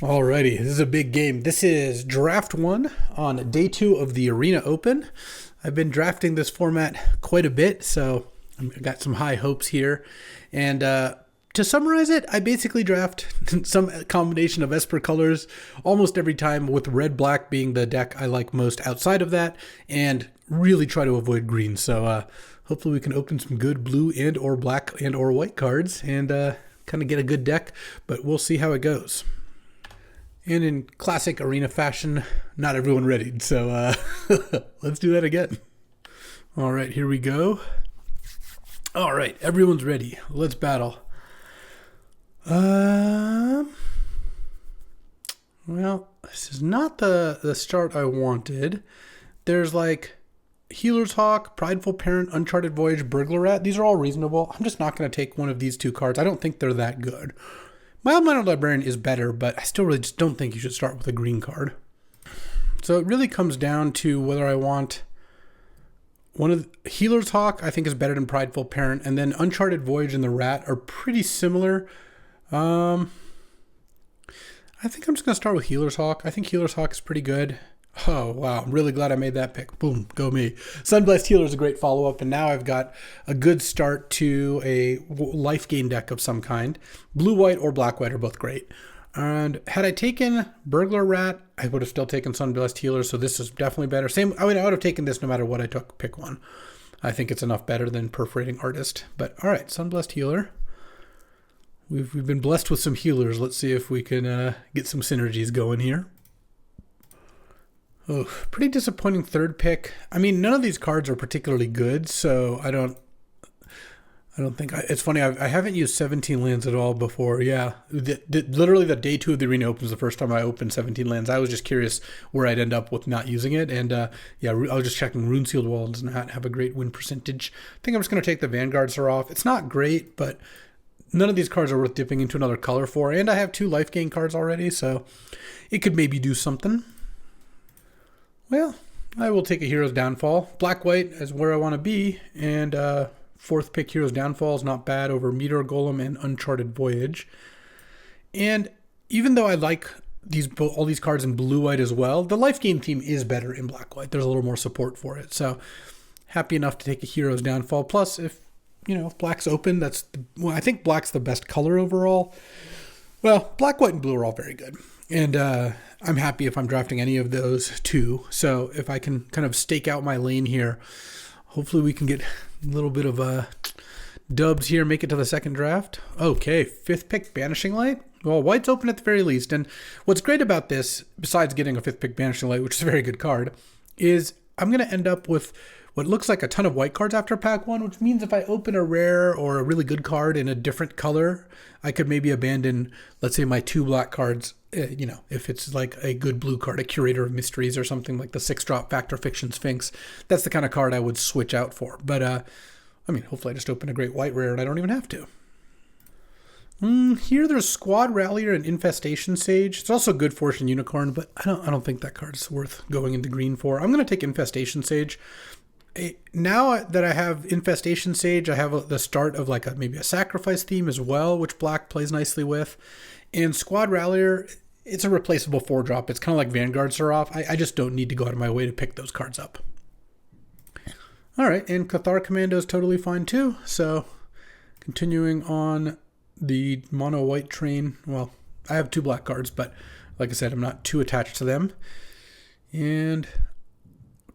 Alrighty, this is a big game. This is draft one on day two of the Arena Open. I've been drafting this format quite a bit, so I've got some high hopes here. And to summarize it, I basically draft some combination of Esper colors almost every time, with red-black being the deck I like most outside of that, and really try to avoid green. So hopefully we can open some good blue and or black and or white cards and kind of get a good deck, but we'll see how it goes. And in classic Arena fashion, not everyone readied, so let's do that again. All right, here we go. All right, everyone's ready. Let's battle. Well, this is not the start I wanted. There's like Healer's Hawk, Prideful Parent, Uncharted Voyage, Burglar Rat. These are all reasonable. I'm just not going to take one of these two cards. I don't think they're that good. Mild-Mannered Librarian is better, but I still really just don't think you should start with a green card. So it really comes down to whether I want one of the Healer's Hawk, I think, is better than Prideful Parent, and then Uncharted Voyage and the Rat are pretty similar. I think I'm just going to start with Healer's Hawk. I think Healer's Hawk is pretty good. Oh, wow. I'm really glad I made that pick. Boom. Go me. Sunblessed Healer is a great follow-up, and now I've got a good start to a life gain deck of some kind. Blue-white or black-white are both great. And had I taken Burglar Rat, I would have still taken Sunblessed Healer, so this is definitely better. I would have taken this no matter what I took. Pick one. I think it's enough better than Perforating Artist. But, all right, Sunblessed Healer. We've been blessed with some healers. Let's see if we can get some synergies going here. Oh, pretty disappointing third pick. I mean, none of these cards are particularly good, so I don't think it's funny. I haven't used 17 lands at all before. Yeah, literally the day two of the Arena Open was the first time I opened 17 lands. I was just curious where I'd end up with not using it, and yeah, I was just checking Rune Sealed Wall does not have a great win percentage. I think I'm just going to take the Vanguards off. It's not great, but none of these cards are worth dipping into another color for, and I have two life gain cards already, so it could maybe do something. Well, I will take a Hero's Downfall. Black-white is where I want to be, and fourth pick Hero's Downfall is not bad over Meteor Golem and Uncharted Voyage. And even though I like all these cards in blue-white as well, the life gain theme is better in black-white. There's a little more support for it, so happy enough to take a Hero's Downfall. Plus, if black's open, I think black's the best color overall. Well, black, white, and blue are all very good. And I'm happy if I'm drafting any of those two. So if I can kind of stake out my lane here, hopefully we can get a little bit of dubs here, make it to the second draft. Okay, fifth pick, Banishing Light. Well, white's open at the very least. And what's great about this, besides getting a fifth pick Banishing Light, which is a very good card, is I'm going to end up with what looks like a ton of white cards after pack one, which means if I open a rare or a really good card in a different color, I could maybe abandon, let's say, my two black cards, if it's like a good blue card, a Curator of Mysteries or something like the 6-drop Factor Fiction Sphinx. That's the kind of card I would switch out for. But, hopefully I just open a great white rare and I don't even have to. Here there's Squad Rallier and Infestation Sage. It's also Good Fortune Unicorn, but I don't think that card's worth going into green for. I'm going to take Infestation Sage. Now that I have Infestation Sage, I have the start of maybe a sacrifice theme as well, which black plays nicely with. And Squad Rallier, it's a replaceable 4-drop. It's kind of like Vanguards are off. I just don't need to go out of my way to pick those cards up. All right, and Cathar Commando is totally fine too. So continuing on the mono white train. Well, I have two black cards, but like I said, I'm not too attached to them. And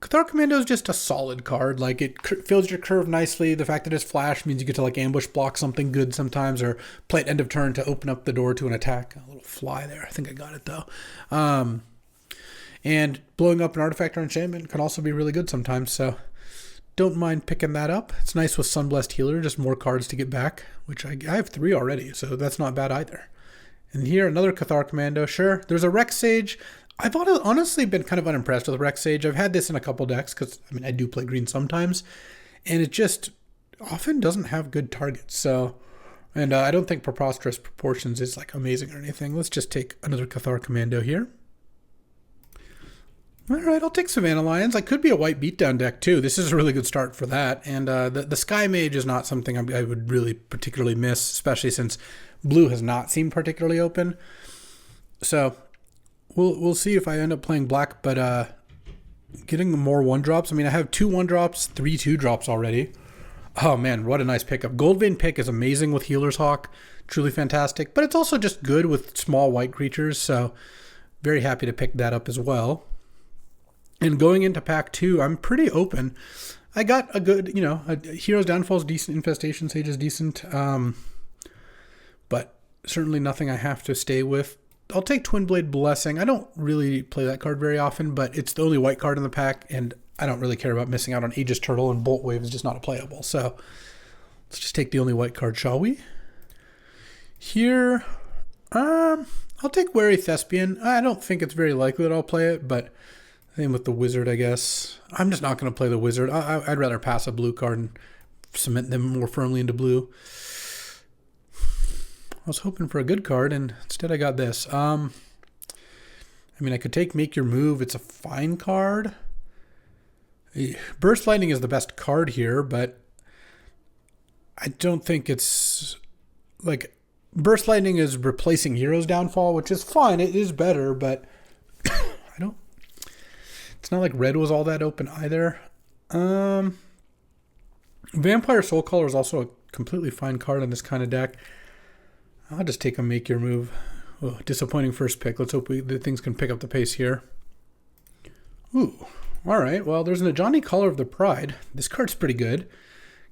Cathar Commando is just a solid card. It fills your curve nicely. The fact that it's flash means you get to ambush block something good sometimes, or play at end of turn to open up the door to an attack. A little fly there. I think I got it though. And blowing up an artifact or enchantment can also be really good sometimes. So don't mind picking that up. It's nice with Sunblessed Healer, just more cards to get back, which I have 3 already, so that's not bad either. And here another Cathar Commando. Sure, there's a Rex Sage. I've honestly been kind of unimpressed with Rex Sage. I've had this in a couple decks because, I do play green sometimes, and it just often doesn't have good targets. So, and I don't think Preposterous Proportions is amazing or anything. Let's just take another Cathar Commando here. All right, I'll take Savannah Lions. I could be a white beatdown deck too. This is a really good start for that. And the Sky Mage is not something I would really particularly miss, especially since blue has not seemed particularly open. So we'll see if I end up playing black, but getting more 1-drops. I mean, I have 2 1-drops, 3 2-drops already. Oh man, what a nice pickup. Gold Vein pick is amazing with Healer's Hawk. Truly fantastic. But it's also just good with small white creatures, so very happy to pick that up as well. And going into pack 2, I'm pretty open. I got a good, a Hero's Downfall is decent, Infestation Sage is decent, but certainly nothing I have to stay with. I'll take Twin Blade Blessing. I don't really play that card very often, but it's the only white card in the pack, and I don't really care about missing out on Aegis Turtle, and Bolt Wave is just not a playable. So let's just take the only white card, shall we? Here, I'll take Wary Thespian. I don't think it's very likely that I'll play it, but same with the Wizard, I guess. I'm just not going to play the Wizard. I'd rather pass a blue card and cement them more firmly into blue. I was hoping for a good card, and instead I got this. I mean, I could take Make Your Move. It's a fine card. Burst Lightning is the best card here, but I don't think it's like Burst Lightning is replacing Hero's Downfall, which is fine. It is better, but it's not like red was all that open either. Vampire Soulcaller is also a completely fine card in this kind of deck. I'll just take a Make Your Move. Oh, disappointing first pick. Let's hope the things can pick up the pace here. Ooh. All right. Well, there's an Ajani Collar of the Pride. This card's pretty good.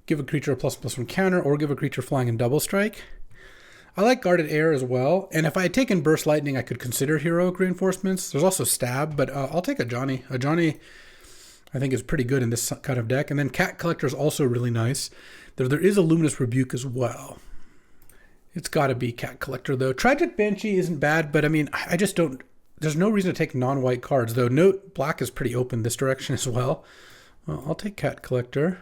Give a creature a ++1 counter, or give a creature flying in double strike. I like Guarded Air as well. And if I had taken Burst Lightning, I could consider Heroic Reinforcements. There's also Stab, but I'll take Ajani. Ajani, I think, is pretty good in this kind of deck. And then Cat Collector is also really nice. There is a Luminous Rebuke as well. It's got to be Cat Collector, though. Tragic Banshee isn't bad, but I mean, I just don't... There's no reason to take non-white cards, though. Note, black is pretty open this direction as well. Well, I'll take Cat Collector.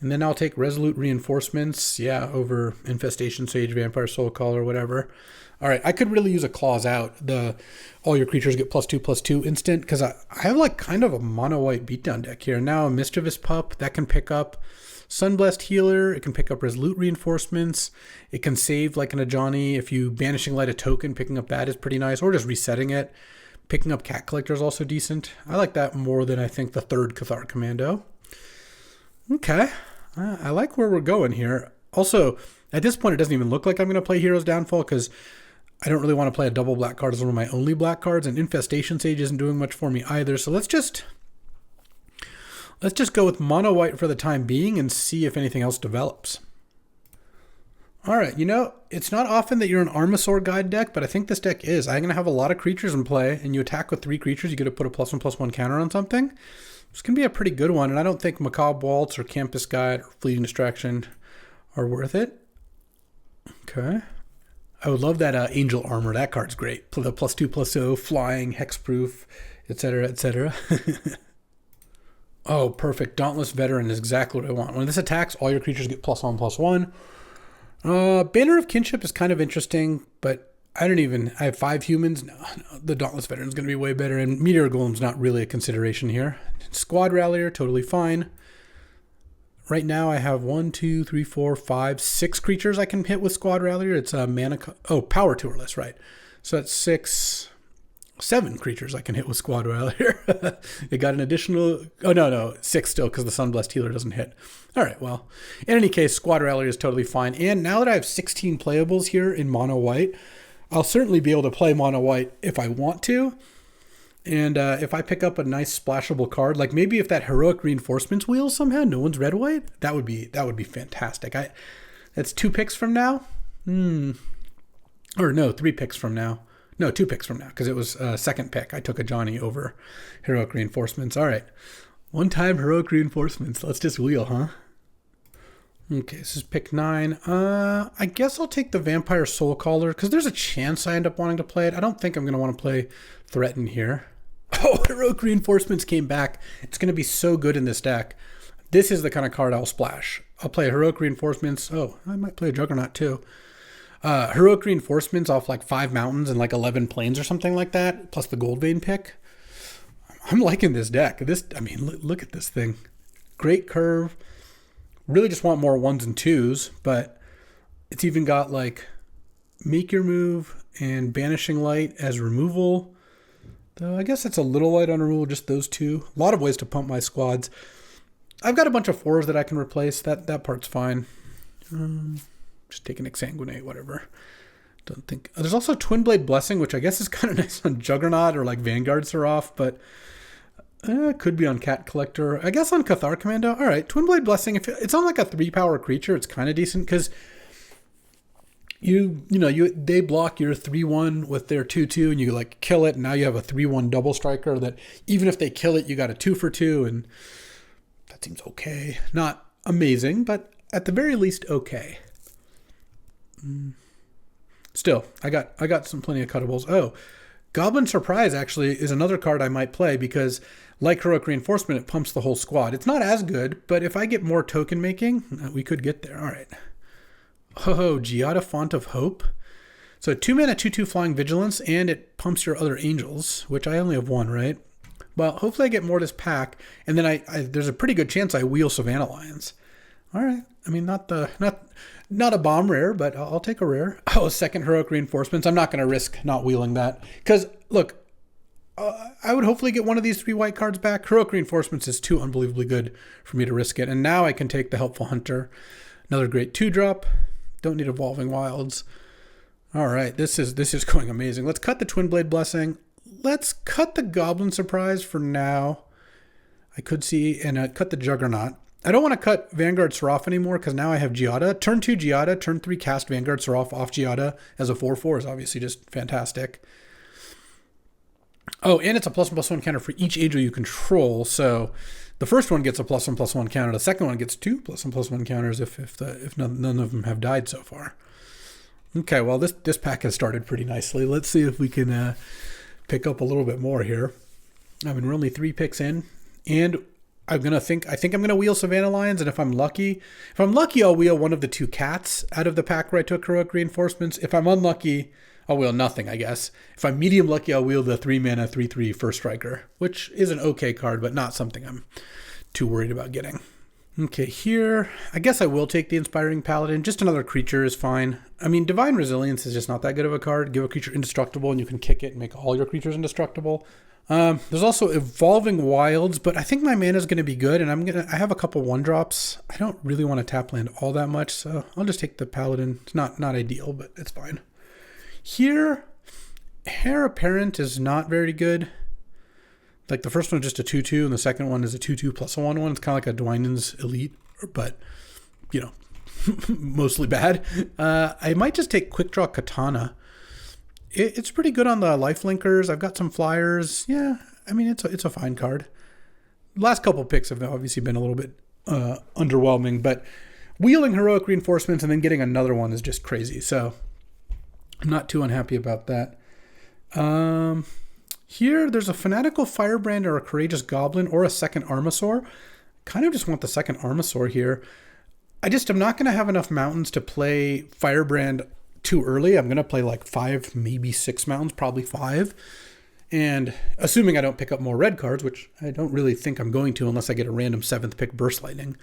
And then I'll take Resolute Reinforcements, over Infestation Sage, Vampire Soulcaller, whatever. All right, I could really use a Claws Out. All your creatures get +2/+2 instant, because I have like kind of a mono-white beatdown deck here. Now a Mischievous Pup, that can pick up Sunblessed Healer, it can pick up Resolute Reinforcements, it can save like an Ajani. If you Banishing Light a token, picking up that is pretty nice, or just resetting it. Picking up Cat Collector is also decent. I like that more than I think the third Cathar Commando. Okay. I like where we're going here. Also, at this point, it doesn't even look like I'm going to play Hero's Downfall because I don't really want to play a double black card as one of my only black cards, and Infestation Sage isn't doing much for me either. So let's just go with mono white for the time being and see if anything else develops. All right, it's not often that you're an Armasaur guide deck, but I think this deck is. I'm going to have a lot of creatures in play, and you attack with 3 creatures, you get to put a +1/+1 counter on something. It's going to be a pretty good one, and I don't think Macabre Waltz or Campus Guide or Fleeting Distraction are worth it. Okay. I would love that Angel Armor. That card's great. The +2/+0, flying, hexproof, etc., etc. Oh, perfect. Dauntless Veteran is exactly what I want. When this attacks, all your creatures get +1/+1. Banner of Kinship is kind of interesting, but I have 5 humans. No, the Dauntless Veteran is going to be way better, and Meteor Golem's not really a consideration here. Squad Rallier, totally fine. Right now I have 1, 2, 3, 4, 5, 6 creatures I can hit with Squad Rallier. It's a Power Tourless, right. So that's 7 creatures I can hit with Squad Rallier. It got an additional... Oh, no, 6 still because the Sunblessed Healer doesn't hit. All right, well, in any case, Squad Rallier is totally fine. And now that I have 16 playables here in mono white, I'll certainly be able to play mono white if I want to. And if I pick up a nice splashable card, like maybe if that Heroic Reinforcements wheel somehow, no one's red white, that would be fantastic. That's 2 picks from now. Or no, 3 picks from now. No, 2 picks from now, because it was second pick. I took a Johnny over Heroic Reinforcements. All right. One time Heroic Reinforcements. Let's just wheel, huh? Okay, this is pick 9. I guess I'll take the Vampire Soulcaller, because there's a chance I end up wanting to play it. I don't think I'm going to want to play Threaten here. Oh, Heroic Reinforcements came back. It's going to be so good in this deck. This is the kind of card I'll splash. I'll play Heroic Reinforcements. Oh, I might play a Juggernaut too. Heroic Reinforcements off like 5 mountains and like 11 plains or something like that, plus the Gold Vein pick. I'm liking this deck. Look at this thing. Great curve. Really just want more 1s and 2s, but it's even got like Make Your Move, and Banishing Light as removal. Though I guess it's a little light on removal, just those two. A lot of ways to pump my squads. I've got a bunch of 4s that I can replace. That part's fine. Just take an Exsanguinate, whatever. Don't think... There's also Twin Blade Blessing, which I guess is kind of nice on Juggernaut or like Vanguard Seraph, but could be on Cat Collector. I guess on Cathar Commando. All right, Twin Blade Blessing. If it's on like a 3-power creature, it's kind of decent because they block your 3/1 with their 2/2, and you like kill it, and now you have a 3/1 double striker that even if they kill it, you got a 2-for-2, and that seems okay. Not amazing, but at the very least okay. Still, I got some plenty of cuttables. Oh, Goblin Surprise actually is another card I might play because, like Heroic Reinforcement, it pumps the whole squad. It's not as good, but if I get more token making, we could get there. All right. Oh, Giada Font of Hope. So 2-mana, 2/2 Flying Vigilance, and it pumps your other angels, which I only have 1, right? Well, hopefully I get more of this pack, and then there's a pretty good chance I wheel Savannah Lions. All right. I mean, not a bomb rare, but I'll take a rare. Oh, second Heroic Reinforcements. I'm not going to risk not wheeling that. Because, look, I would hopefully get one of these 3 white cards back. Heroic Reinforcements is too unbelievably good for me to risk it. And now I can take the Helpful Hunter. Another great 2-drop. Don't need Evolving Wilds. All right, this is going amazing. Let's cut the Twin Blade Blessing. Let's cut the Goblin Surprise for now. I could see, and cut the Juggernaut. I don't want to cut Vanguard Seraph anymore because now I have Giada. Turn 2 Giada, turn 3 cast Vanguard Seraph off Giada as a 4/4 is obviously just fantastic. Oh, and it's a +1/+1 counter for each angel you control. So the first one gets a +1/+1 counter. The second one gets 2 +1/+1 counters if none of them have died so far. Okay, well this pack has started pretty nicely. Let's see if we can pick up a little bit more here. I mean, we're only 3 picks in, and I think I'm gonna wheel Savannah Lions, and if I'm lucky, I'll wheel one of the 2 cats out of the pack where I took Heroic Reinforcements. If I'm unlucky, I'll wheel nothing, I guess. If I'm medium lucky, I'll wheel the 3-mana 3/3 First Striker, which is an okay card, but not something I'm too worried about getting. Okay, here, I guess I will take the Inspiring Paladin. Just another creature is fine. I mean, Divine Resilience is just not that good of a card. Give a creature indestructible, and you can kick it and make all your creatures indestructible. There's also Evolving Wilds, but I think my mana is going to be good, and I have a couple 1-drops. I don't really want to tap land all that much, so I'll just take the Paladin. It's not ideal, but it's fine. Here, Heir Apparent is not very good. Like the first one is just a 2/2, and the second one is a 2/2 plus a 1/1. It's kind of like a Dwynen's Elite, but mostly bad. I might just take Quick Draw Katana. It's pretty good on the lifelinkers. I've got some flyers. Yeah, I mean, it's a fine card. Last couple picks have obviously been a little bit underwhelming, but wheeling Heroic Reinforcements and then getting another one is just crazy. So I'm not too unhappy about that. Here, there's a Fanatical Firebrand or a Courageous Goblin or a second Armasaur. Kind of just want the second Armasaur here. I'm not going to have enough mountains to play Firebrand too early. I'm going to play like 5, maybe 6 mountains, probably 5. And assuming I don't pick up more red cards, which I don't really think I'm going to unless I get a random 7th pick Burst Lightning.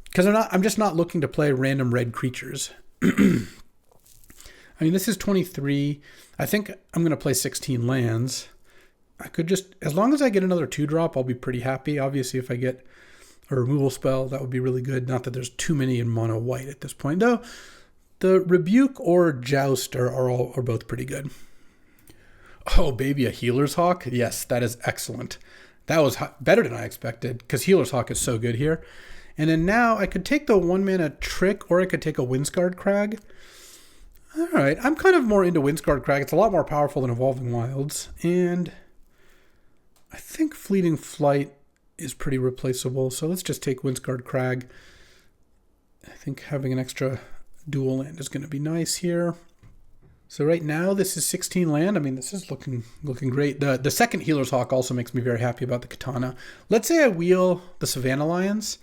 Because I'm just not looking to play random red creatures. I mean, this is 23. I think I'm going to play 16 lands. I could just, as long as I get another 2-drop, I'll be pretty happy. Obviously, if I get a removal spell, that would be really good. Not that there's too many in mono white at this point, though. The Rebuke or Joust are both pretty good. Oh, baby, a Healer's Hawk? Yes, that is excellent. That was better than I expected, because Healer's Hawk is so good here. And then now I could take the 1-mana Trick, or I could take a Windscarred Crag. All right, I'm kind of more into Windscarred Crag. It's a lot more powerful than Evolving Wilds. And I think Fleeting Flight is pretty replaceable. So let's just take Windscarred Crag. I think having an extra dual land is going to be nice here. So right now this is 16 land. I mean, this is looking great. The second Healer's Hawk also makes me very happy about the Katana. Let's say I wheel the Savannah Lions,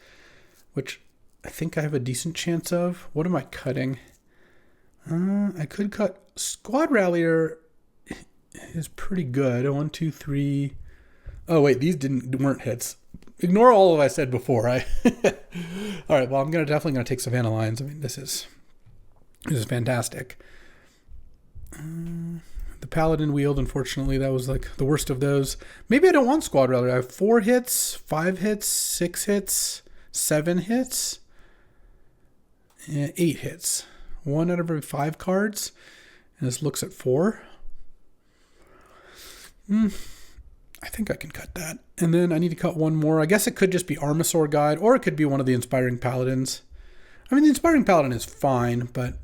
which I think I have a decent chance of. What am I cutting? I could cut Squad Rallier is pretty good. 1, 2, 3. Oh wait, these weren't hits. Ignore all of what I said before. All right. Well, I'm definitely gonna take Savannah Lions. I mean, this is fantastic. The Paladin wield, unfortunately, that was like the worst of those. Maybe I don't want Squad Rally. I have 4 hits, 5 hits, 6 hits, 7 hits, and 8 hits. 1 out of every 5 cards. And this looks at 4. I think I can cut that. And then I need to cut 1 more. I guess it could just be Armasaur Guide, or it could be one of the Inspiring Paladins. I mean, the Inspiring Paladin is fine, but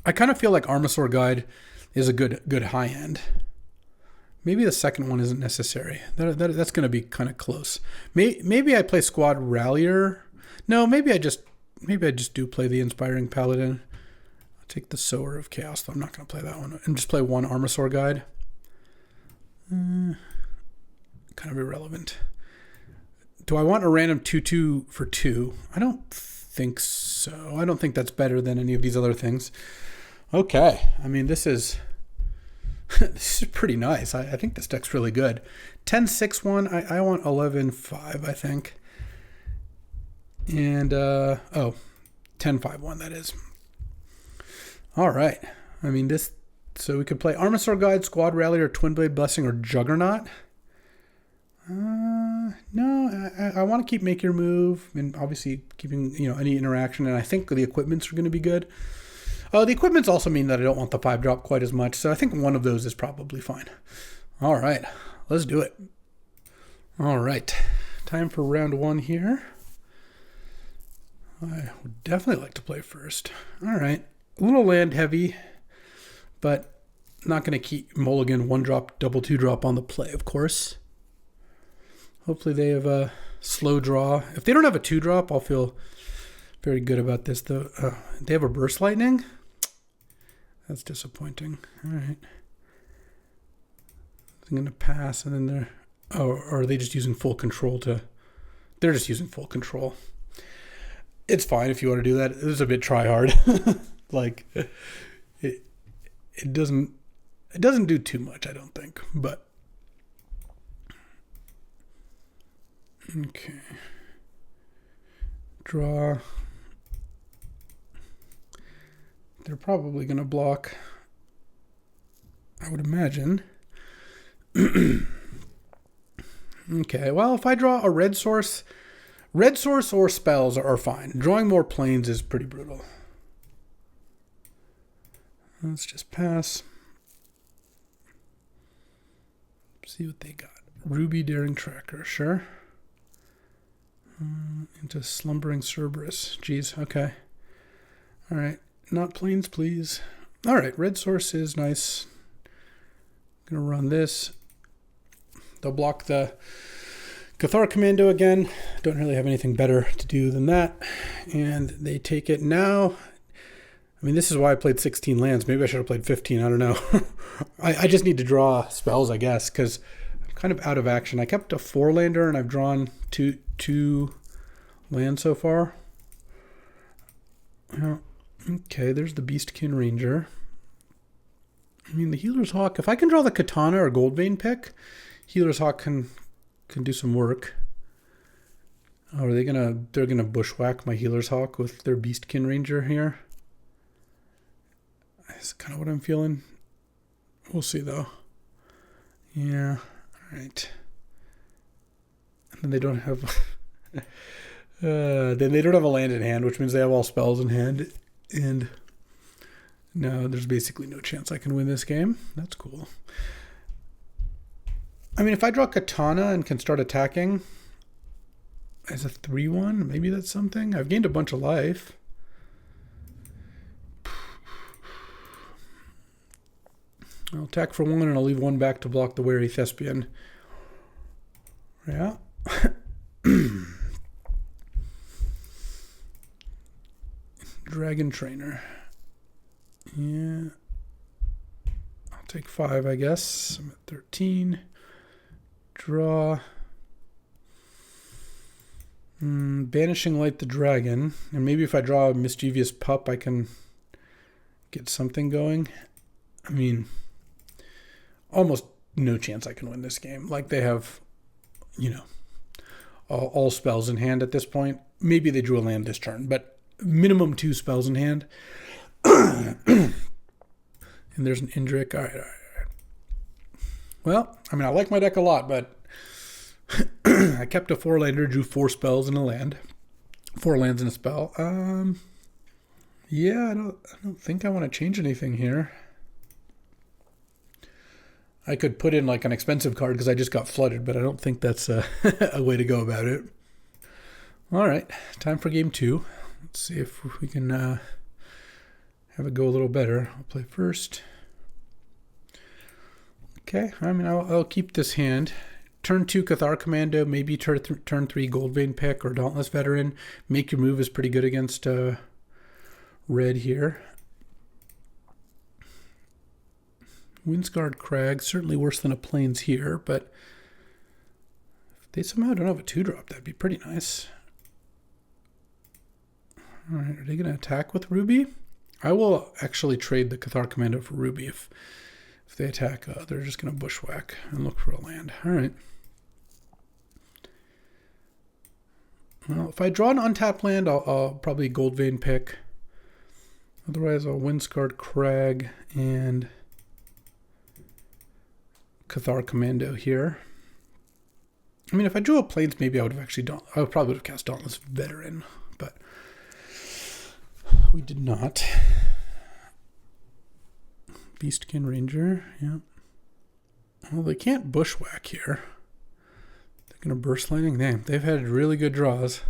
I kind of feel like Armasaur Guide is a good high end. Maybe the second one isn't necessary. That's going to be kind of close. Maybe I play Squad Rallier. No, maybe I just do play the Inspiring Paladin. I'll take the Sower of Chaos, though I'm not going to play that one. And just play 1 Armasaur Guide. Kind of irrelevant. Do I want a random 2/2 for 2? I don't think so. I don't think that's better than any of these other things. Okay. I mean, this is this is pretty nice. I think this deck's really good. 10-6-1. I want 11-5, I think. And 10-5-1, that is. All right. I mean, this. So we could play Armasaur Guide, Squad Rally, or Twin Blade Blessing, or Juggernaut. No, I want to keep Make Your Move, and obviously keeping any interaction. And I think the equipments are going to be good. The equipments also mean that I don't want the 5-drop quite as much, so I think one of those is probably fine. All right, let's do it. All right, time for round 1 here. I would definitely like to play first. All right, a little land heavy, but not going to keep mulligan 1-drop, double 2-drop on the play, of course. Hopefully they have a slow draw. If they don't have a 2-drop, I'll feel very good about this, though. They have a Burst Lightning? That's disappointing. All right. I'm going to pass, and then they're... Oh, or are they just using full control to... They're just using full control. It's fine if you want to do that. It was a bit try-hard. Like, it doesn't do too much, I don't think, but... Okay. Draw. They're probably going to block, I would imagine. Okay, well, if I draw a red source or spells are fine. Drawing more planes is pretty brutal. Let's just pass. See what they got. Ruby Daring Tracker, sure. Into Slumbering Cerberus. Jeez, okay. All right. Not planes, please. All right. Red source is nice. Going to run this. They'll block the Cathar Commando again. Don't really have anything better to do than that. And they take it now. I mean, this is why I played 16 lands. Maybe I should have played 15. I don't know. I just need to draw spells, I guess, because I'm kind of out of action. I kept a 4-lander, and I've drawn two lands so far. Okay, there's the Beastkin Ranger. I mean, the Healer's Hawk. If I can draw the Katana or Goldvein pick, Healer's Hawk can do some work. Oh, are they they're gonna bushwhack my Healer's Hawk with their Beastkin Ranger here? That's kind of what I'm feeling. We'll see though. Yeah. All right. And then they don't have. Then they don't have a land in hand, which means they have all spells in hand. And no, there's basically no chance I can win this game. That's cool. I mean, if I draw Katana and can start attacking as a 3/1, maybe that's something. I've gained a bunch of life. I'll attack for 1 and I'll leave 1 back to block the Wary Thespian. Yeah. Dragon Trainer. Yeah. I'll take 5, I guess. I'm at 13. Draw. Banishing Light the Dragon. And maybe if I draw a Mischievous Pup, I can get something going. I mean, almost no chance I can win this game. Like, they have, all spells in hand at this point. Maybe they drew a land this turn, but minimum 2 spells in hand. And there's an Indrik. All right, all right, all right. Well, I mean, I like my deck a lot, but I kept a 4-lander, drew 4 spells and a land. 4 lands and a spell. Yeah, I don't think I want to change anything here. I could put in like an expensive card because I just got flooded, but I don't think that's a way to go about it. All right, time for game 2. Let's see if we can have it go a little better. I'll play first. Okay, I mean, I'll keep this hand. Turn 2 Cathar Commando, maybe turn 3 Goldvein Pick or Dauntless Veteran. Make your move is pretty good against red here. Windscarred Crag, certainly worse than a Plains here, but if they somehow don't have a 2-drop, that'd be pretty nice. All right, are they going to attack with Ruby? I will actually trade the Cathar Commando for Ruby if they attack. They're just going to bushwhack and look for a land. All right. Well, if I draw an untapped land, I'll probably Goldvein Pick. Otherwise, I'll Windscarred Crag and Cathar Commando here. I mean, if I drew a Plains, maybe I would probably would have cast Dauntless Veteran, but we did not. Beastkin Ranger, yeah. Well, they can't bushwhack here. They're going to burst lightning. Damn, they've had really good draws.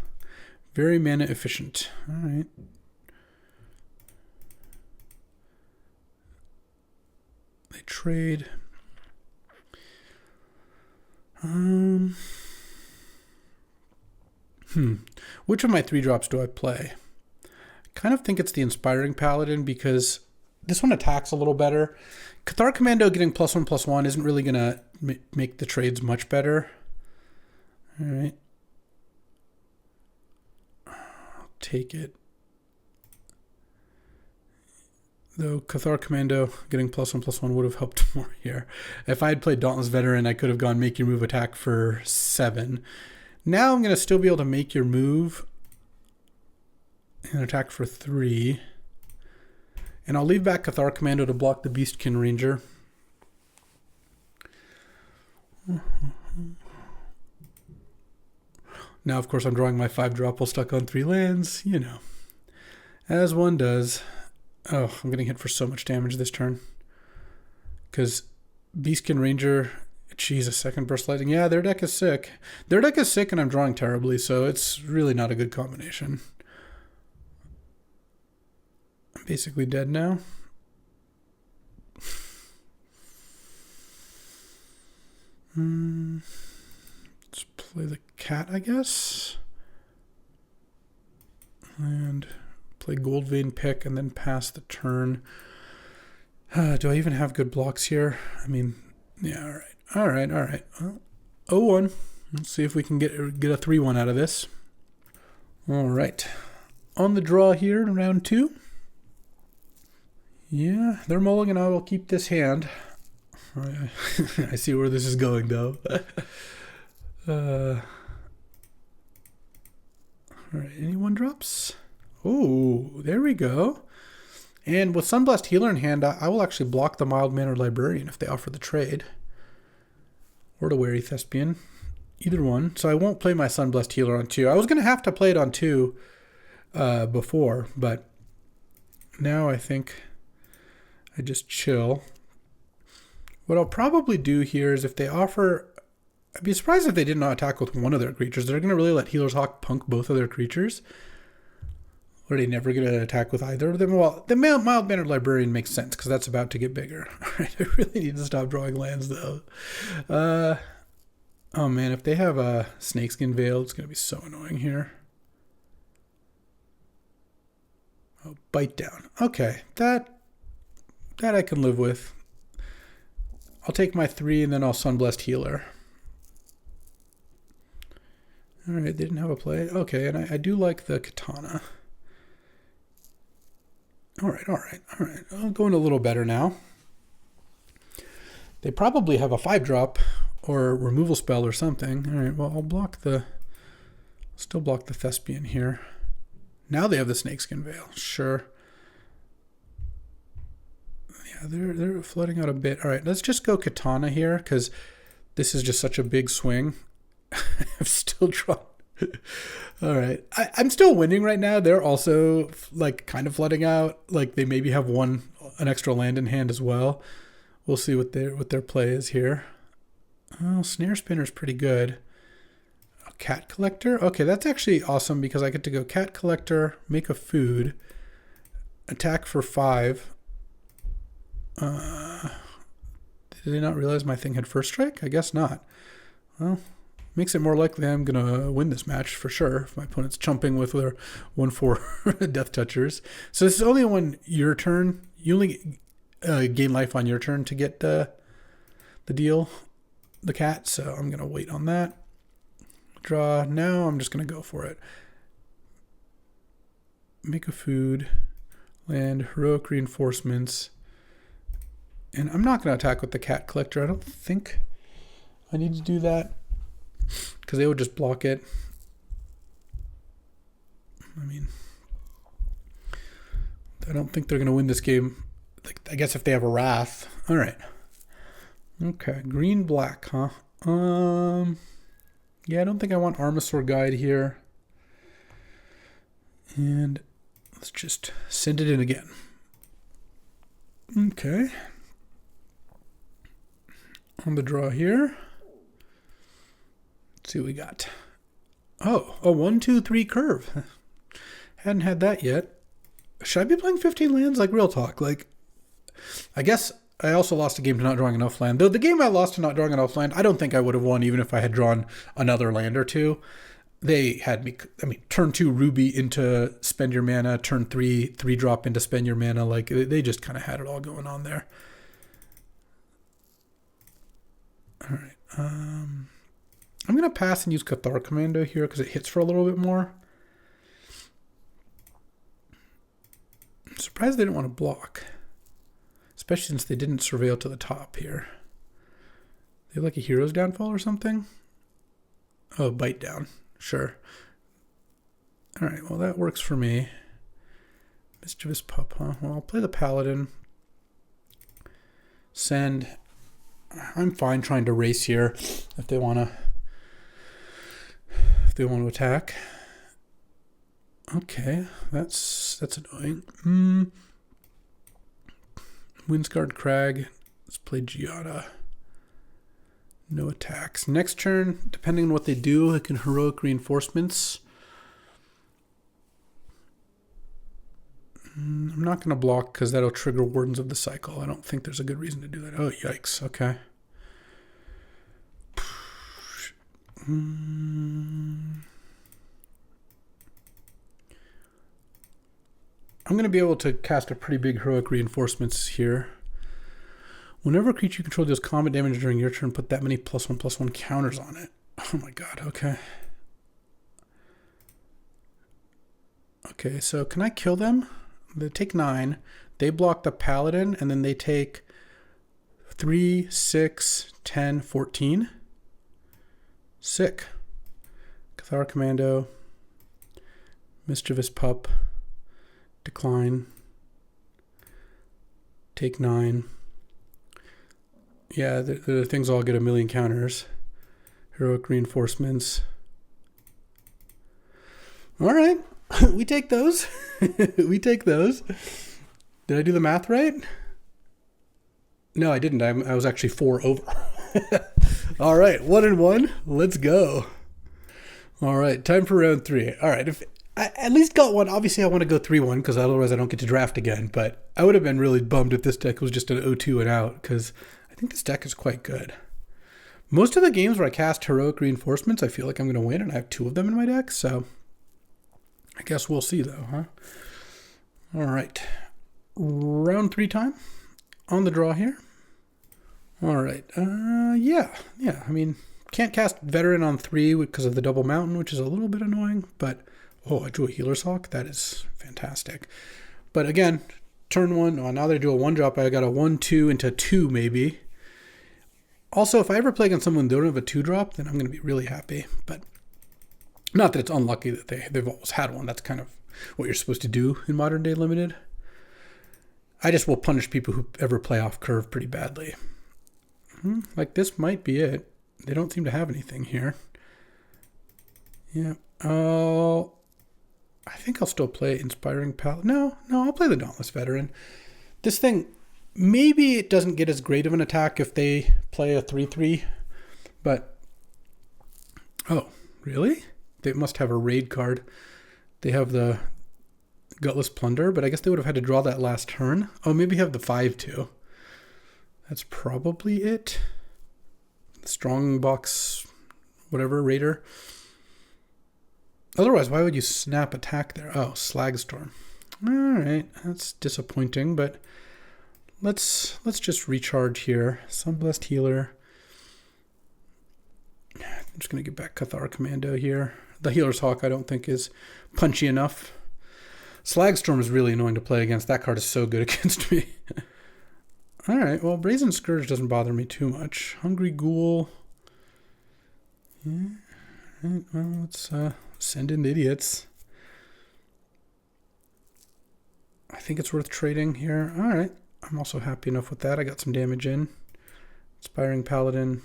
Very mana efficient. All right. They trade. Which of my 3-drops do I play? I kind of think it's the Inspiring Paladin because this one attacks a little better. Cathar Commando getting +1/+1 isn't really going to make the trades much better. All right. I'll take it. Though Cathar Commando getting +1/+1 would have helped more here. If I had played Dauntless Veteran, I could have gone make your move attack for 7. Now I'm going to still be able to make your move and attack for 3. And I'll leave back Cathar Commando to block the Beastkin Ranger. Now, of course, I'm drawing my 5-drop while stuck on 3 lands, you know, as one does. Oh, I'm getting hit for so much damage this turn. Because Beastkin Ranger, geez, a second burst lightning. Yeah, their deck is sick. Their deck is sick and I'm drawing terribly, so it's really not a good combination. I'm basically dead now. Let's play the cat, I guess. And play Goldvein Pick and then pass the turn. Do I even have good blocks here? I mean, yeah, all right. All right, all right. Well, 0-1. Let's see if we can get a 3-1 out of this. All right. On the draw here in round 2. Yeah, they're mulling and I will keep this hand. I see where this is going, though. All right, any 1-drops? Oh, there we go. And with Sunblast Healer in hand, I will actually block the Mild-Mannered Librarian if they offer the trade. Or the Wary Thespian. Either one. So I won't play my Sunblast Healer on 2. I was going to have to play it on 2 before, but now I think I just chill. What I'll probably do here is if they offer... I'd be surprised if they did not attack with one of their creatures. They're going to really let Healer's Hawk punk both of their creatures. Or are they never going to attack with either of them? Well, the Mild-Mannered Librarian makes sense because that's about to get bigger. All right, I really need to stop drawing lands, though. Oh, man, if they have a Snakeskin Veil, it's going to be so annoying here. Oh, Bite Down. Okay, that I can live with. I'll take my 3 and then I'll Sunblessed Healer. All right, they didn't have a play. Okay, and I do like the Katana. All right, all right, all right. I'm going a little better now. They probably have a 5-drop or removal spell or something. All right, well, I'll still block the Thespian here. Now they have the Snakeskin Veil. Sure. Yeah, they're flooding out a bit. All right, let's just go Katana here because this is just such a big swing. I'm still drawn. All right, I'm still winning right now. They're also like kind of flooding out. Like they maybe have an extra land in hand as well. We'll see what their play is here. Oh, Snare Spinner's pretty good. A Cat Collector. Okay, that's actually awesome because I get to go Cat Collector, make a food, attack for 5. Did they not realize my thing had first strike? I guess not. Well, makes it more likely I'm gonna win this match for sure if my opponent's chumping with their 1/4 Death Touchers. So this is only on your turn. You only gain life on your turn to get the deal, the cat. So I'm gonna wait on that. Draw. Now I'm just gonna go for it. Make a food, land, heroic reinforcements. And I'm not going to attack with the Cat Collector. I don't think I need to do that because they would just block it. I mean, I don't think they're going to win this game. I guess if they have a Wrath. All right. Okay, green, black, huh? Yeah, I don't think I want Armasaur Guide here. And let's just send it in again. Okay. On the draw here. Let's see what we got. Oh, a 1-2-3 curve. Hadn't had that yet. Should I be playing 15 lands? Like, real talk. Like, I guess I also lost a game to not drawing enough land. Though the game I lost to not drawing enough land, I don't think I would have won even if I had drawn another land or two. They had me, turn 2 Ruby into spend your mana, turn 3 3-drop into spend your mana. Like, they just kind of had it all going on there. All right. I'm going to pass and use Cathar Commando here because it hits for a little bit more. I'm surprised they didn't want to block, especially since they didn't surveil to the top here. They have like a Hero's Downfall or something? Oh, Bite Down. Sure. All right, well, that works for me. Mischievous Pup, huh? Well, I'll play the Paladin. Send. I'm fine trying to race here if they want to attack. Okay, that's annoying. Windscarred Crag. Let's play Giada. No attacks. Next turn, depending on what they do, I can heroic reinforcements. I'm not going to block because that'll trigger Wardens of the Cycle. I don't think there's a good reason to do that. Oh, yikes. Okay. I'm going to be able to cast a pretty big heroic reinforcements here. Whenever a creature you control deals combat damage during your turn, put that many +1/+1 counters on it. Oh my god, okay. Okay, so can I kill them? They take 9. They block the Paladin, and then they take 3, 6, 10, 14. Sick. Cathar Commando. Mischievous Pup. Decline. Take 9. Yeah, the things all get a million counters. Heroic reinforcements. All right. We take those. We take those. Did I do the math right? No, I didn't. I was actually 4 over. All right. 1-1. Let's go. All right. Time for round 3. All right. If I at least got one, obviously I want to go 3-1 because otherwise I don't get to draft again. But I would have been really bummed if this deck was just an 0-2 and out because I think this deck is quite good. Most of the games where I cast heroic reinforcements, I feel like I'm going to win, and I have 2 of them in my deck, so I guess we'll see, though, huh? All right. Round 3 time on the draw here. All right. Yeah. I mean, can't cast Veteran on 3 because of the double mountain, which is a little bit annoying, but oh, I drew a Healer's Hawk. That is fantastic. But again, turn 1. Oh, now that I do a 1-drop, I got a 1-2 into 2 maybe. Also, if I ever play against someone that don't have a 2-drop, then I'm going to be really happy. But not that it's unlucky that they've always had one. That's kind of what you're supposed to do in modern day limited. I just will punish people who ever play off curve pretty badly. Like this might be it. They don't seem to have anything here. Yeah. Oh, I think I'll still play Inspiring Paladin. No, I'll play the Dauntless Veteran. This thing, maybe it doesn't get as great of an attack if they play a 3/3, but oh, really? They must have a raid card. They have the Gutless Plunder, but I guess they would have had to draw that last turn. Oh, maybe have the 5/2. That's probably it. Strong box, whatever, raider. Otherwise, why would you snap attack there? Oh, Slagstorm. All right, that's disappointing, but let's just recharge here. Sunblessed Healer. I'm just gonna get back Cathar Commando here. The Healer's Hawk I don't think is punchy enough. Slagstorm is really annoying to play against. That card is so good against me. All right, well, Brazen Scourge doesn't bother me too much. Hungry Ghoul. Yeah. All right, well, let's send in idiots. I think it's worth trading here. All right, I'm also happy enough with that. I got some damage in. Inspiring Paladin.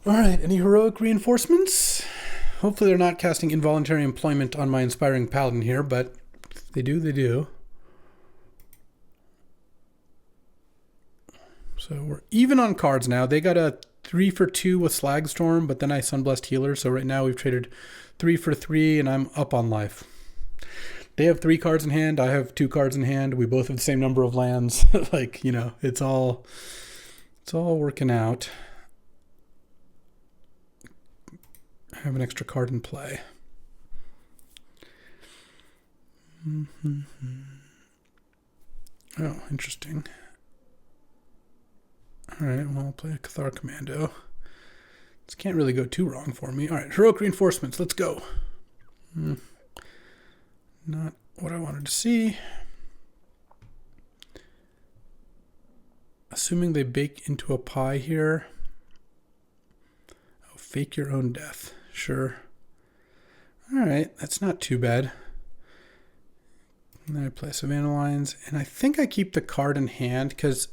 All right, any heroic reinforcements? Hopefully they're not casting involuntary employment on my Inspiring Paladin here, but if they do, they do. So we're even on cards now. They got a 3-for-2 with Slagstorm, but then I Sunblessed Healer. So right now we've traded 3-for-3, and I'm up on life. They have 3 cards in hand. I have 2 cards in hand. We both have the same number of lands. Like, you know, it's all working out. I have an extra card in play. Oh, interesting. All right, well, I'll play a Cathar Commando. This can't really go too wrong for me. All right, heroic reinforcements. Let's go. Not what I wanted to see. Assuming they bake into a pie here. Oh, fake your own death. Sure. All right, that's not too bad. And then I play Savannah Lines, and I think I keep the card in hand because,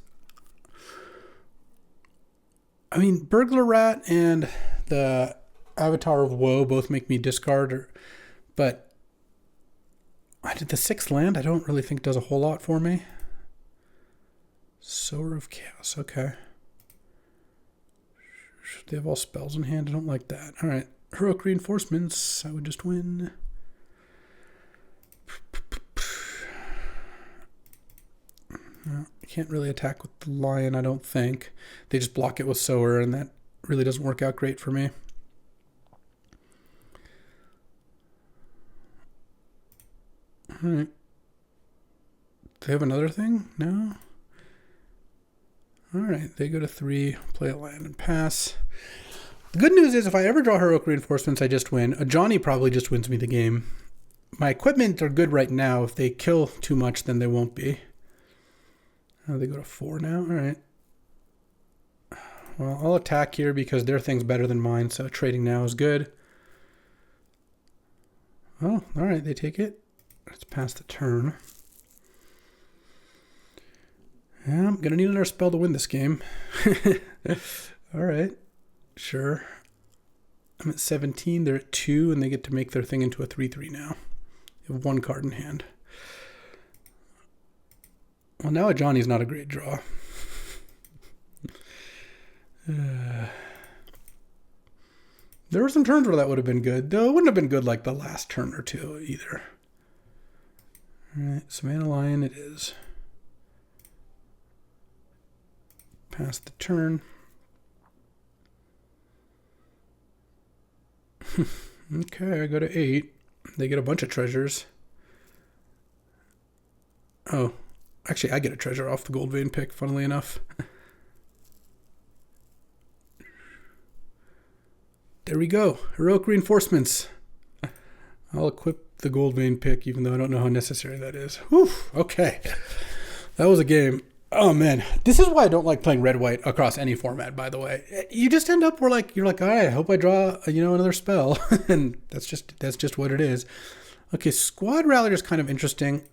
I mean, Burglar Rat and the Avatar of Woe both make me discard, but I did the 6th land. I don't really think does a whole lot for me. Sower of Chaos, okay. They have all spells in hand. I don't like that. All right, heroic reinforcements. I would just win. No, I can't really attack with the lion, I don't think. They just block it with Sower, and that really doesn't work out great for me. All right. Do they have another thing? No? All right, they go to 3, play a land and pass. The good news is if I ever draw heroic reinforcements, I just win. A Johnny probably just wins me the game. My equipment are good right now. If they kill too much, then they won't be. Oh, they go to 4 now? All right. Well, I'll attack here because their thing's better than mine, so trading now is good. Oh, all right, they take it. Let's pass the turn. Yeah, I'm going to need another spell to win this game. All right, sure. I'm at 17, they're at 2, and they get to make their thing into a 3/3 now. They have 1 card in hand. Well, now a Johnny's not a great draw. There were some turns where that would have been good, though it wouldn't have been good like the last turn or two either. All right, Savannah Lion it is. Pass the turn. Okay, I go to 8. They get a bunch of treasures. Oh, actually, I get a treasure off the gold vein pick, funnily enough. There we go. Heroic reinforcements. I'll equip the gold vein pick, even though I don't know how necessary that is. Whew, okay. That was a game. Oh, man. This is why I don't like playing red-white across any format, by the way. You just end up where, like, you're like, all right, I hope I draw, another spell. And that's just what it is. Okay, Squad Rallier is kind of interesting.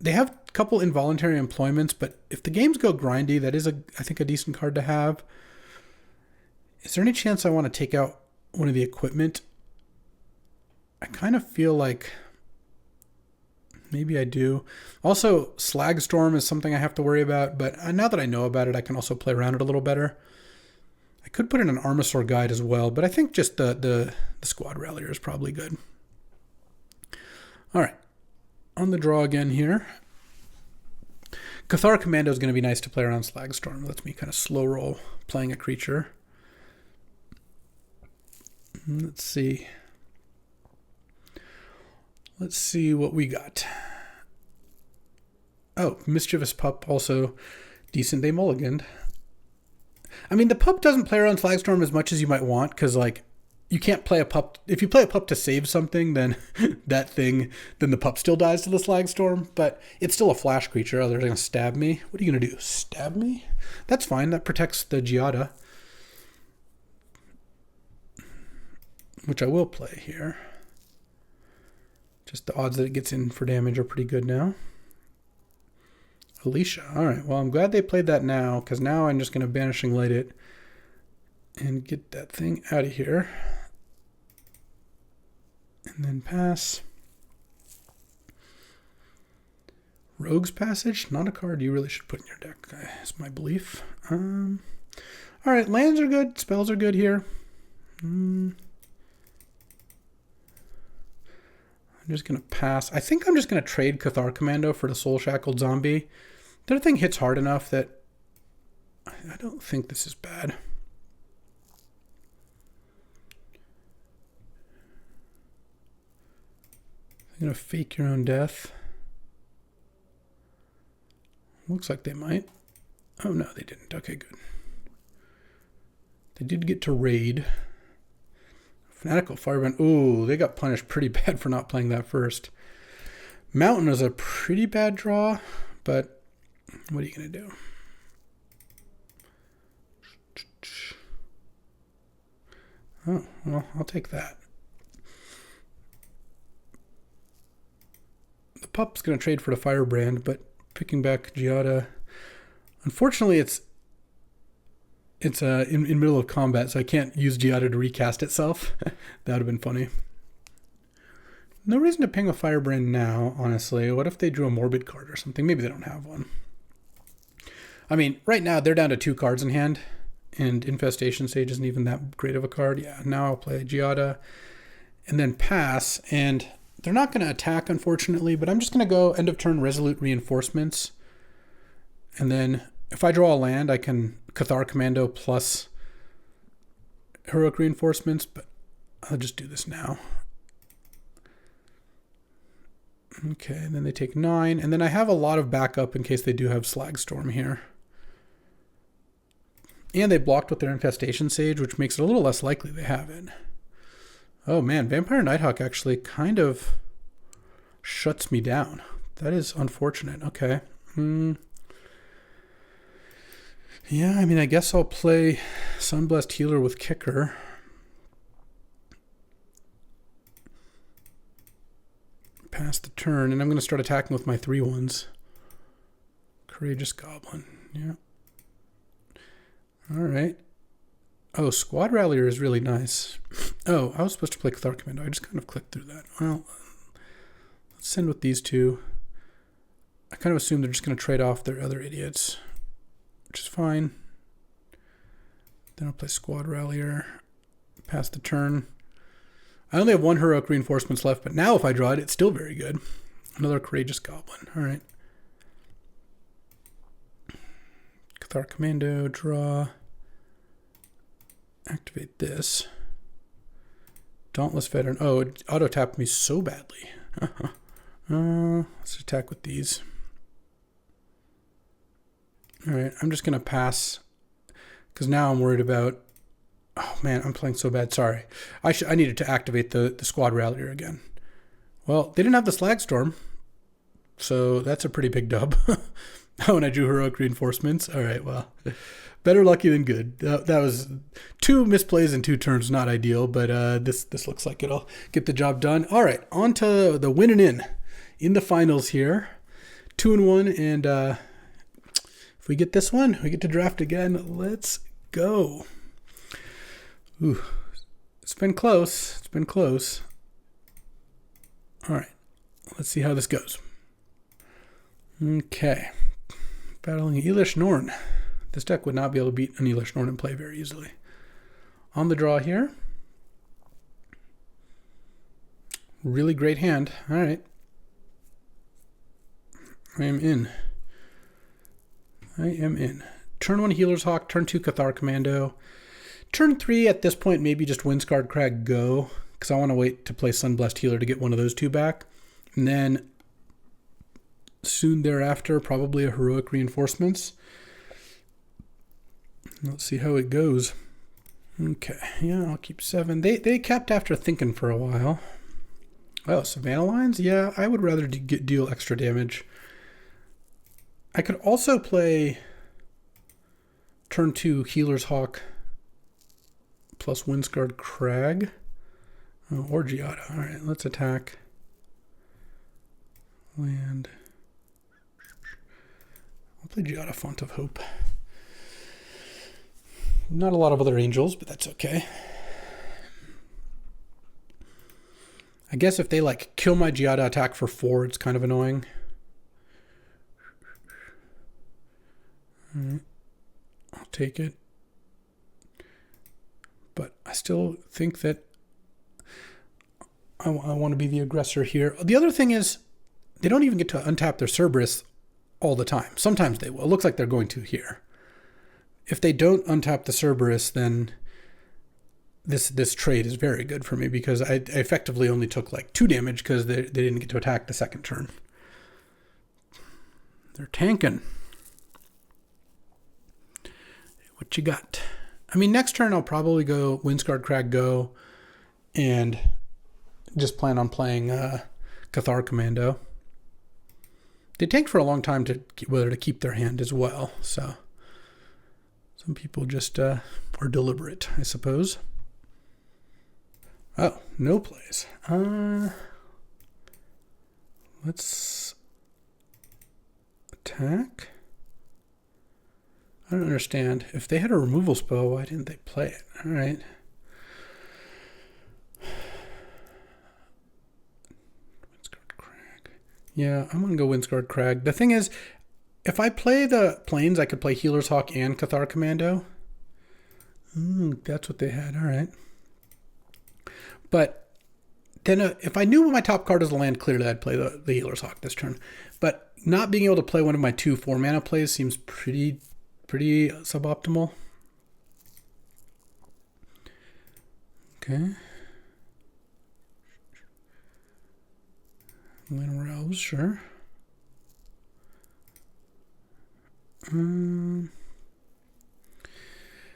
they have a couple involuntary employments, but if the games go grindy, that is, I think, a decent card to have. Is there any chance I want to take out one of the equipment? I kind of feel like maybe I do. Also, Slag Storm is something I have to worry about, but now that I know about it, I can also play around it a little better. I could put in an Armasaur Guide as well, but I think just the Squad Rallier is probably good. All right. On the draw again here. Cathar Commando is going to be nice to play around Slag Storm. It lets me kind of slow roll playing a creature. Let's see. Let's see what we got. Oh, Mischievous Pup, also decent. They mulliganed. I mean, the pup doesn't play around Slag Storm as much as you might want, because, like, you can't play a pup. If you play a pup to save something, then then the pup still dies to the Slag Storm, but it's still a flash creature. Oh, they're going to stab me. What are you going to do? Stab me? That's fine. That protects the Giada, which I will play here. Just the odds that it gets in for damage are pretty good now. Alicia. All right. Well, I'm glad they played that now, because now I'm just going to Banishing Light it and get that thing out of here. And then pass. Rogue's Passage. Not a card you really should put in your deck, is my belief. All right. Lands are good. Spells are good here. I'm just going to pass. I think I'm just going to trade Cathar Commando for the Soul Shackled Zombie. The other thing hits hard enough that I don't think this is bad. I'm going to Fake Your Own Death. Looks like they might. Oh, no, they didn't. Okay, good. They did get to raid. Fanatical Firebrand. Ooh, they got punished pretty bad for not playing that first. Mountain was a pretty bad draw, but what are you going to do? Oh, well, I'll take that. The pup's going to trade for the Firebrand, but picking back Giada. Unfortunately, it's in middle of combat, so I can't use Giada to recast itself. That would have been funny. No reason to ping a Firebrand now, honestly. What if they drew a Morbid card or something? Maybe they don't have one. I mean, right now they're down to 2 cards in hand, and Infestation Sage isn't even that great of a card. Yeah, now I'll play Giada and then pass, and they're not going to attack, unfortunately, but I'm just going to go end of turn Resolute Reinforcements, and then if I draw a land, I can Cathar Commando plus Heroic Reinforcements, but I'll just do this now. Okay, and then they take 9, and then I have a lot of backup in case they do have Slag Storm here. And they blocked with their Infestation Sage, which makes it a little less likely they have it. Oh man, Vampire Nighthawk actually kind of shuts me down. That is unfortunate. Okay. Yeah, I mean, I guess I'll play Sunblessed Healer with Kicker. Pass the turn, and I'm going to start attacking with my 3/1s. Courageous Goblin. Yeah. All right. Oh, Squad Rallier is really nice. Oh, I was supposed to play Cathar Commando. I just kind of clicked through that. Well, let's send with these 2. I kind of assume they're just going to trade off their other idiots, which is fine. Then I'll play Squad Rallier. Pass the turn. I only have 1 Heroic Reinforcements left, but now if I draw it, it's still very good. Another Courageous Goblin. All right. Cathar Commando, draw. Activate this. Dauntless Veteran. Oh, it auto-tapped me so badly. Let's attack with these. All right, I'm just going to pass because now I'm worried about... Oh, man, I'm playing so bad. Sorry. I needed to activate the Squad Rallier again. Well, they didn't have the Slag Storm, so that's a pretty big dub. When I drew Heroic Reinforcements. All right, well, better lucky than good. That was 2 misplays in 2 turns, not ideal, but this looks like it'll get the job done. All right, on to the winning in the finals here. 2-1, and if we get this one, we get to draft again. Let's go. Ooh, it's been close. It's been close. All right, let's see how this goes. Okay, battling Elish Norn. This deck would not be able to beat an Elish Norn in play very easily. On the draw here. Really great hand. All right. I am in. I am in. Turn 1 Healer's Hawk, turn 2 Cathar Commando. Turn 3 at this point, maybe just Windscarred Crag go, because I want to wait to play Sunblessed Healer to get one of those two back. And then soon thereafter, probably a Heroic Reinforcements. Let's see how it goes. Okay, yeah, I'll keep 7. They kept after thinking for a while. Oh, Savannah Lines? Yeah, I would rather deal extra damage. I could also play turn 2 Healer's Hawk plus Windscarred Crag. Oh, or Giada. All right, let's attack. Land. I'll play Giada, Font of Hope. Not a lot of other angels, but that's okay. I guess if they like kill my Giada attack for 4, it's kind of annoying. All right. I'll take it. But I still think that I want to be the aggressor here. The other thing is they don't even get to untap their Cerberus all the time. Sometimes they will. It looks like they're going to here. If they don't untap the Cerberus, then this trade is very good for me because I effectively only took like 2 damage because they didn't get to attack the second turn. They're tanking. What you got? I mean, next turn I'll probably go Windscarred Crag go and just plan on playing Cathar Commando. They tanked for a long time to whether to keep their hand as well, so some people just are deliberate, I suppose. Oh, no plays. Let's attack. I don't understand. If they had a removal spell, why didn't they play it? All right. Windscarred Crag. Yeah, I'm going to go Windscarred Crag. The thing is, if I play the Plains, I could play Healer's Hawk and Cathar Commando. That's what they had. All right. But then if I knew my top card was a land, clearly I'd play the Healer's Hawk this turn. But not being able to play one of my 2 4-mana plays seems pretty suboptimal. Okay. Land Rouse, sure.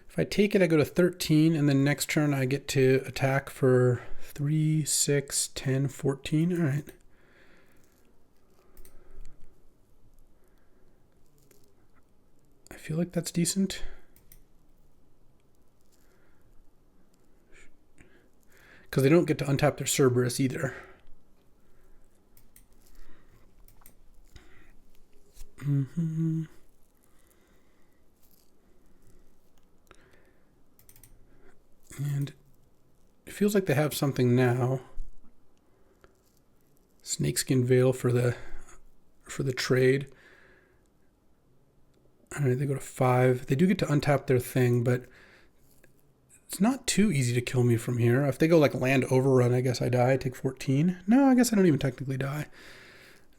If I take it, I go to 13, and then next turn I get to attack for 3, 6, 10, 14. All right. I feel like that's decent. Because they don't get to untap their Cerberus either. And it feels like they have something now. Snakeskin Veil for the trade. All right, they go to 5. They do get to untap their thing, but it's not too easy to kill me from here. If they go like land overrun, I guess I die. I take 14. No, I guess I don't even technically die.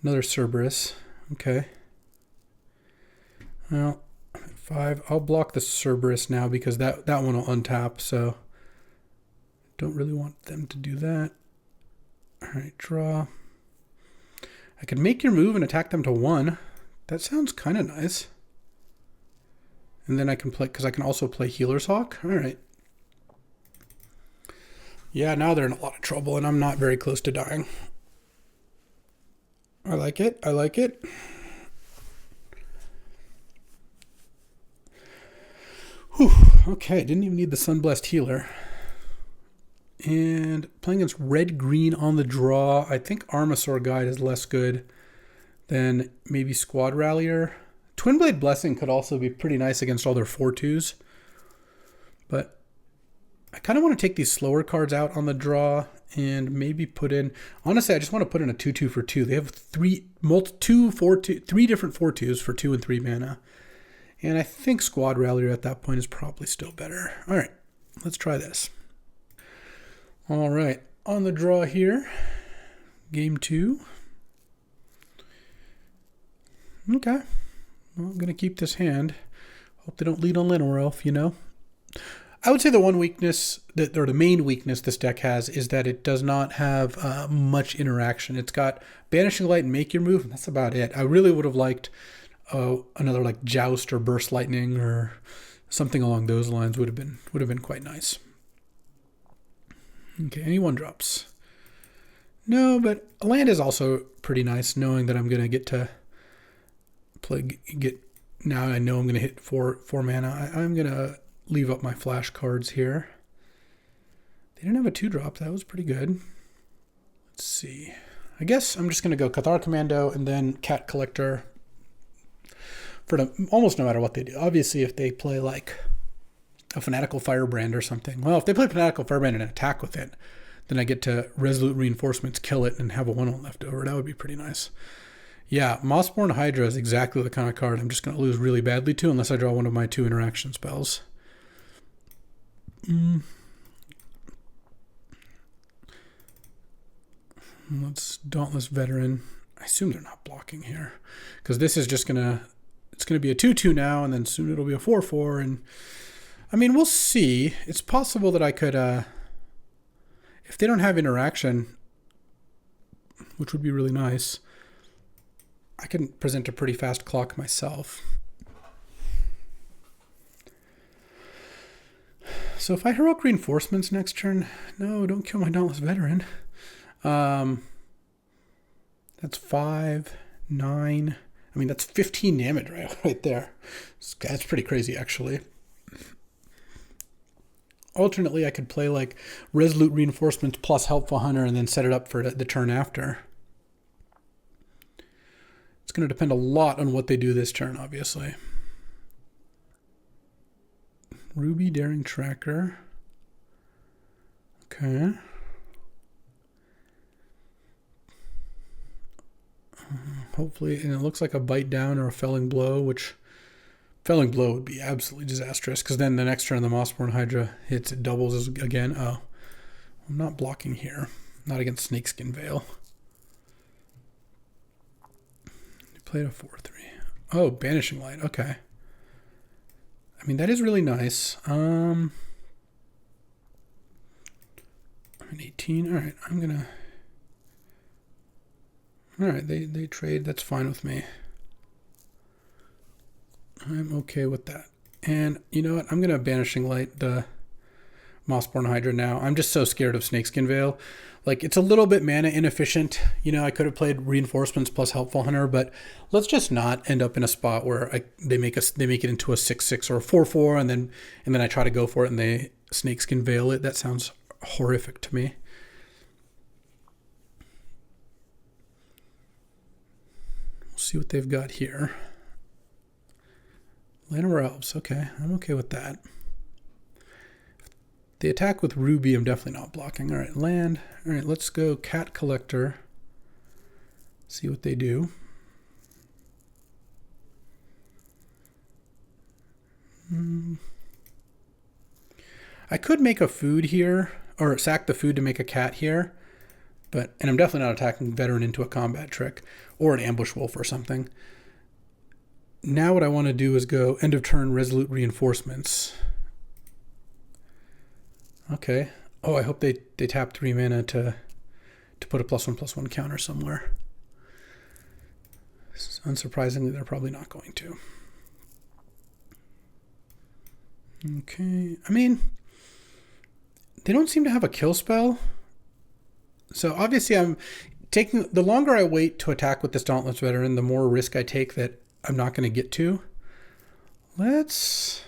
Another Cerberus. Okay. Well, I'm at 5. I'll block the Cerberus now because that one will untap, so don't really want them to do that. All right, draw. I could make your move and attack them to 1. That sounds kind of nice. And then I can play, because I can also play Healer's Hawk. All right. Yeah, now they're in a lot of trouble, and I'm not very close to dying. I like it. I like it. Whew. Okay, didn't even need the Sunblessed Healer. And playing against red-green on the draw. I think Armasaur Guide is less good Then maybe Squad Rallier. Twin Blade Blessing could also be pretty nice against all their 4/2s. But I kind of want to take these slower cards out on the draw and maybe put in... Honestly, I just want to put in a 2/2 for 2. They have three different 4/2s for 2 and 3 mana. And I think Squad Rallier at that point is probably still better. All right, let's try this. All right, on the draw here, game 2. Okay, well, I'm going to keep this hand. Hope they don't lead on Llanowar Elf, you know. I would say the one weakness, or the main weakness this deck has, is that it does not have much interaction. It's got Banishing Light and Make Your Move, and that's about it. I really would have liked another like Joust or Burst Lightning or something along those lines would have been quite nice. Okay, any 1-drops? No, but a land is also pretty nice, knowing that I'm gonna get to now I know I'm gonna hit 4 mana. I'm gonna leave up my flash cards here. They didn't have a 2-drop. That was pretty good. Let's see. I guess I'm just gonna go Cathar Commando and then Cat Collector for almost no matter what they do. Obviously, if they play like a Fanatical Firebrand or something. Well, if they play Fanatical Firebrand and attack with it, then I get to Resolute Reinforcements, kill it, and have a 1/1 left over. That would be pretty nice. Yeah, Mossborn Hydra is exactly the kind of card I'm just going to lose really badly to unless I draw one of my 2 interaction spells. Let's Dauntless Veteran. I assume they're not blocking here because this is just it's going to be a 2/2 now, and then soon it'll be a 4/4. And I mean, we'll see. It's possible that I could, if they don't have interaction, which would be really nice, I can present a pretty fast clock myself. So if I Heroic Reinforcements next turn, no, don't kill my Dauntless Veteran. That's 5, 9. I mean, that's 15 damage right there. That's pretty crazy, actually. Alternately, I could play like Resolute Reinforcements plus Helpful Hunter and then set it up for the turn after. It's going to depend a lot on what they do this turn, obviously. Ruby Daring Tracker. Okay. Hopefully, and it looks like a Bite Down or a Felling Blow, which Felling Blow would be absolutely disastrous because then the next turn the Mossborn Hydra hits, it doubles again. Oh, I'm not blocking here. Not against Snakeskin Veil. You played a 4/3. Oh, Banishing Light. Okay. I mean, that is really nice. I'm an 18. All right, I'm going to... All right, they trade. That's fine with me. I'm okay with that. And you know what? I'm going to Banishing Light the Mossborn Hydra now. I'm just so scared of Snakeskin Veil. Like, it's a little bit mana inefficient. You know, I could have played Reinforcements plus Helpful Hunter, but let's just not end up in a spot where they make it into a 6/6 or a 4/4, and then I try to go for it and they Snakeskin Veil it. That sounds horrific to me. We'll see what they've got here. Llanowar Elves. Okay, I'm okay with that. The attack with Ruby, I'm definitely not blocking. All right, land. All right, let's go Cat Collector. See what they do. I could make a food here, or sack the food to make a cat here, and I'm definitely not attacking Veteran into a combat trick, or an Ambush Wolf or something. Now what I want to do is go end of turn Resolute Reinforcements. Okay. Oh, I hope they tap 3 mana to put a +1/+1 counter somewhere. Unsurprisingly, they're probably not going to. Okay. I mean, they don't seem to have a kill spell. So obviously I'm taking... The longer I wait to attack with this Dauntless Veteran, the more risk I take that I'm not going to get to. Let's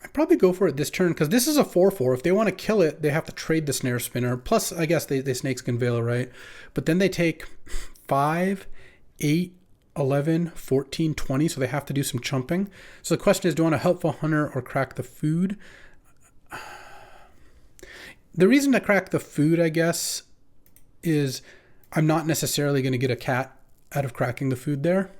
I'd probably go for it this turn because this is a 4/4. If they want to kill it, they have to trade the snare spinner. Plus, I guess they snakeskin veil, right? But then they take 5, 8, 11, 14, 20, so they have to do some chumping. So the question is, do I want a helpful hunter or crack the food? The reason to crack the food, I guess, is I'm not necessarily going to get a cat out of cracking the food there.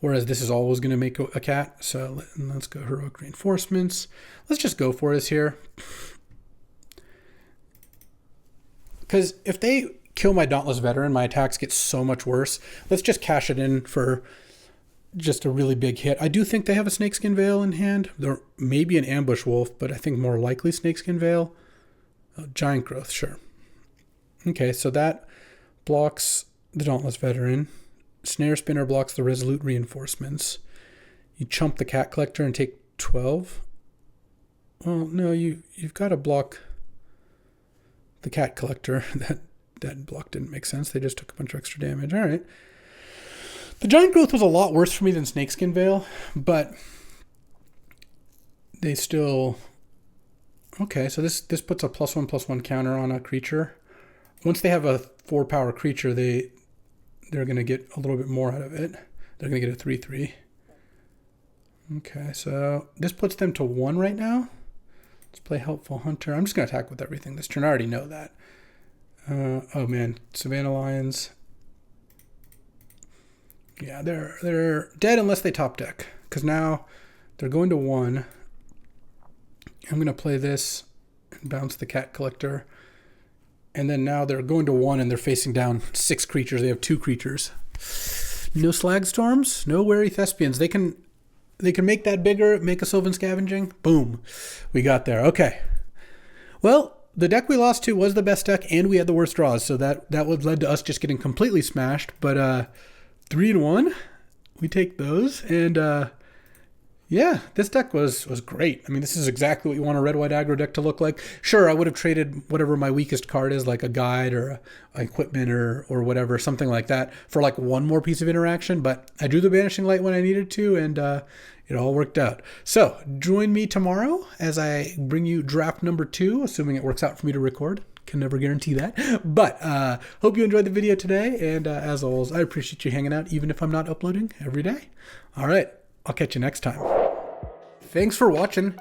Whereas this is always going to make a cat. So let's go heroic reinforcements. Let's just go for this here. Because if they kill my Dauntless Veteran, my attacks get so much worse. Let's just cash it in for just a really big hit. I do think they have a Snakeskin Veil in hand. There may be an Ambush Wolf, but I think more likely Snakeskin Veil. Giant Growth, sure. Okay, so that blocks the Dauntless Veteran. Snare Spinner blocks the Resolute Reinforcements. You chump the Cat Collector and take 12. Well, no, you've got to block the Cat Collector. That block didn't make sense. They just took a bunch of extra damage. All right. The Giant Growth was a lot worse for me than Snakeskin Veil, but they still... Okay, so this puts a +1/+1 counter on a creature. Once they have a 4-power creature, they're going to get a little bit more out of it. They're going to get a 3/3. Okay, so this puts them to 1 right now. Let's play Helpful Hunter. I'm just going to attack with everything this turn. I already know that. Oh man, Savannah Lions. Yeah, they're dead unless they top deck. Because now they're going to 1. I'm going to play this and bounce the Cat Collector. And then now they're going to 1 and they're facing down 6 creatures. They have 2 creatures. No Slag Storms, no Wary Thespians. They can make that bigger, make a Sylvan Scavenging. Boom. We got there. Okay. Well, the deck we lost to was the best deck and we had the worst draws. So that led to us just getting completely smashed. But 3-1, we take those. And yeah, this deck was great. I mean, this is exactly what you want a red-white aggro deck to look like. Sure, I would have traded whatever my weakest card is, like a guide or a equipment or whatever, something like that, for like one more piece of interaction. But I drew the Banishing Light when I needed to, and it all worked out. So join me tomorrow as I bring you draft number 2, assuming it works out for me to record. Can never guarantee that. But hope you enjoyed the video today. And as always, I appreciate you hanging out, even if I'm not uploading every day. All right, I'll catch you next time. Thanks for watching.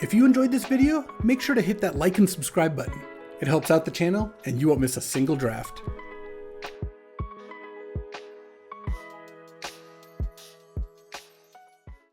If you enjoyed this video, make sure to hit that like and subscribe button. It helps out the channel and you won't miss a single draft.